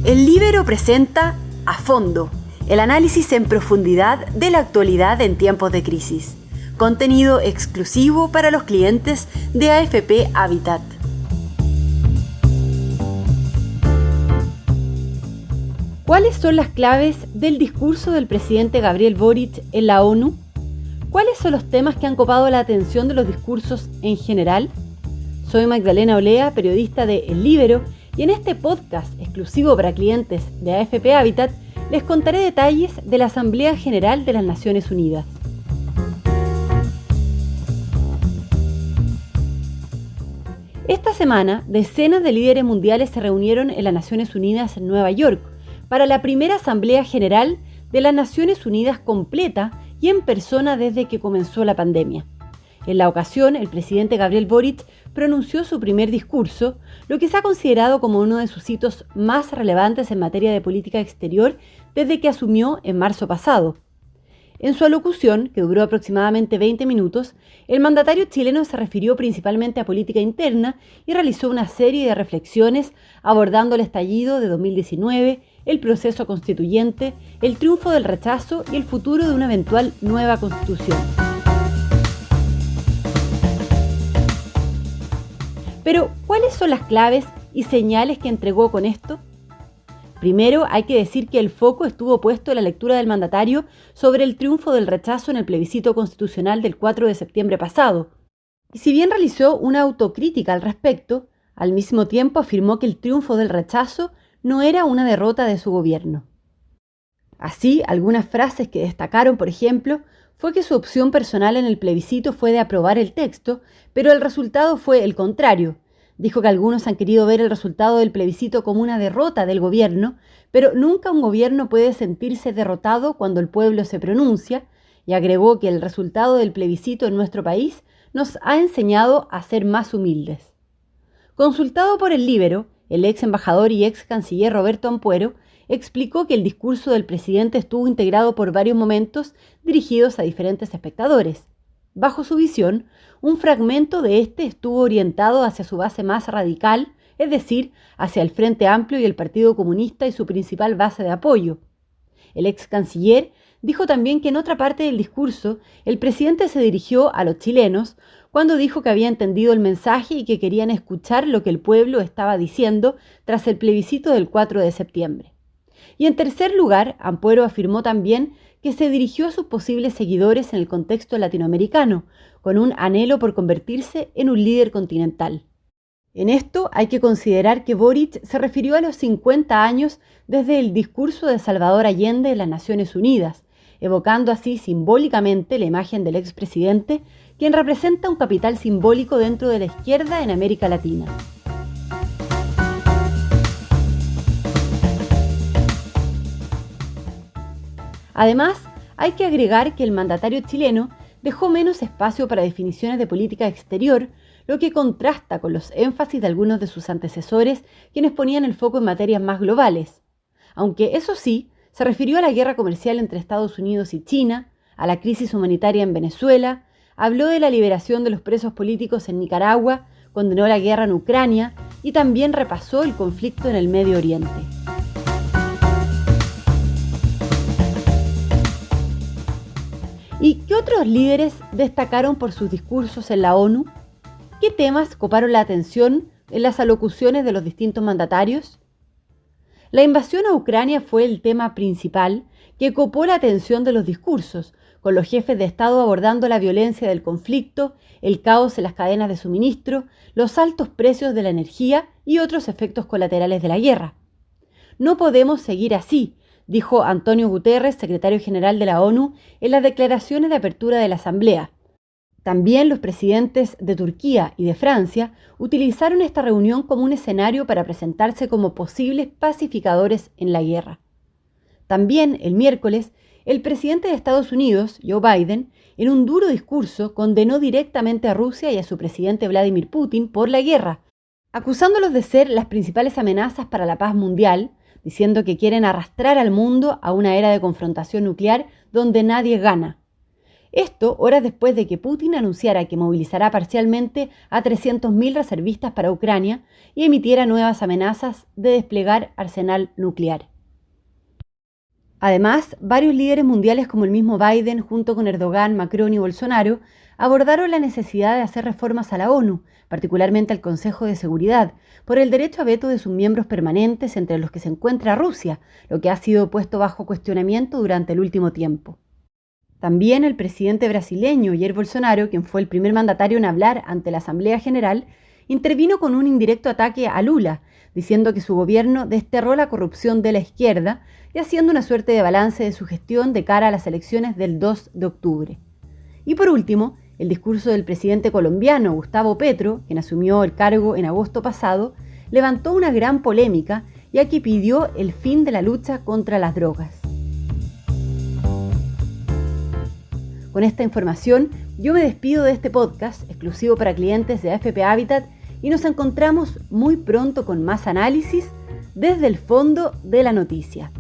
El Líbero presenta A Fondo, el análisis en profundidad de la actualidad en tiempos de crisis. Contenido exclusivo para los clientes de AFP Habitat. ¿Cuáles son las claves del discurso del presidente Gabriel Boric en la ONU? ¿Cuáles son los temas que han copado la atención de los discursos en general? Soy Magdalena Olea, periodista de El Líbero, y en este podcast exclusivo para clientes de AFP Habitat les contaré detalles de la Asamblea General de las Naciones Unidas. Esta semana, decenas de líderes mundiales se reunieron en las Naciones Unidas en Nueva York para la primera Asamblea General de las Naciones Unidas completa y en persona desde que comenzó la pandemia. En la ocasión, el presidente Gabriel Boric pronunció su primer discurso, lo que se ha considerado como uno de sus hitos más relevantes en materia de política exterior desde que asumió en marzo pasado. En su alocución, que duró aproximadamente 20 minutos, el mandatario chileno se refirió principalmente a política interna y realizó una serie de reflexiones abordando el estallido de 2019, el proceso constituyente, el triunfo del rechazo y el futuro de una eventual nueva constitución. Pero, ¿cuáles son las claves y señales que entregó con esto? Primero, hay que decir que el foco estuvo puesto en la lectura del mandatario sobre el triunfo del rechazo en el plebiscito constitucional del 4 de septiembre pasado. Y si bien realizó una autocrítica al respecto, al mismo tiempo afirmó que el triunfo del rechazo no era una derrota de su gobierno. Así, algunas frases que destacaron, por ejemplo, fue que su opción personal en el plebiscito fue de aprobar el texto, pero el resultado fue el contrario. Dijo que algunos han querido ver el resultado del plebiscito como una derrota del gobierno, pero nunca un gobierno puede sentirse derrotado cuando el pueblo se pronuncia, y agregó que el resultado del plebiscito en nuestro país nos ha enseñado a ser más humildes. Consultado por El Líbero, el ex embajador y ex canciller Roberto Ampuero explicó que el discurso del presidente estuvo integrado por varios momentos dirigidos a diferentes espectadores. Bajo su visión, un fragmento de este estuvo orientado hacia su base más radical, es decir, hacia el Frente Amplio y el Partido Comunista y su principal base de apoyo. El ex canciller dijo también que en otra parte del discurso, el presidente se dirigió a los chilenos cuando dijo que había entendido el mensaje y que querían escuchar lo que el pueblo estaba diciendo tras el plebiscito del 4 de septiembre. Y en tercer lugar, Ampuero afirmó también que se dirigió a sus posibles seguidores en el contexto latinoamericano, con un anhelo por convertirse en un líder continental. En esto hay que considerar que Boric se refirió a los 50 años desde el discurso de Salvador Allende en las Naciones Unidas, evocando así simbólicamente la imagen del expresidente, quien representa un capital simbólico dentro de la izquierda en América Latina. Además, hay que agregar que el mandatario chileno dejó menos espacio para definiciones de política exterior, lo que contrasta con los énfasis de algunos de sus antecesores, quienes ponían el foco en materias más globales. Aunque, eso sí, se refirió a la guerra comercial entre Estados Unidos y China, a la crisis humanitaria en Venezuela, habló de la liberación de los presos políticos en Nicaragua, condenó la guerra en Ucrania y también repasó el conflicto en el Medio Oriente. ¿Y qué otros líderes destacaron por sus discursos en la ONU? ¿Qué temas coparon la atención en las alocuciones de los distintos mandatarios? La invasión a Ucrania fue el tema principal que copó la atención de los discursos, con los jefes de Estado abordando la violencia del conflicto, el caos en las cadenas de suministro, los altos precios de la energía y otros efectos colaterales de la guerra. No podemos seguir así, dijo Antonio Guterres, secretario general de la ONU, en las declaraciones de apertura de la Asamblea. También los presidentes de Turquía y de Francia utilizaron esta reunión como un escenario para presentarse como posibles pacificadores en la guerra. También, el miércoles, el presidente de Estados Unidos, Joe Biden, en un duro discurso condenó directamente a Rusia y a su presidente Vladimir Putin por la guerra, acusándolos de ser las principales amenazas para la paz mundial, diciendo que quieren arrastrar al mundo a una era de confrontación nuclear donde nadie gana. Esto horas después de que Putin anunciara que movilizará parcialmente a 300.000 reservistas para Ucrania y emitiera nuevas amenazas de desplegar arsenal nuclear. Además, varios líderes mundiales como el mismo Biden, junto con Erdogan, Macron y Bolsonaro, abordaron la necesidad de hacer reformas a la ONU, particularmente al Consejo de Seguridad, por el derecho a veto de sus miembros permanentes, entre los que se encuentra Rusia, lo que ha sido puesto bajo cuestionamiento durante el último tiempo. También el presidente brasileño Jair Bolsonaro, quien fue el primer mandatario en hablar ante la Asamblea General, intervino con un indirecto ataque a Lula, diciendo que su gobierno desterró la corrupción de la izquierda y haciendo una suerte de balance de su gestión de cara a las elecciones del 2 de octubre. Y por último, el discurso del presidente colombiano Gustavo Petro, quien asumió el cargo en agosto pasado, levantó una gran polémica ya que pidió el fin de la lucha contra las drogas. Con esta información, yo me despido de este podcast exclusivo para clientes de AFP Habitat y nos encontramos muy pronto con más análisis desde el fondo de la noticia.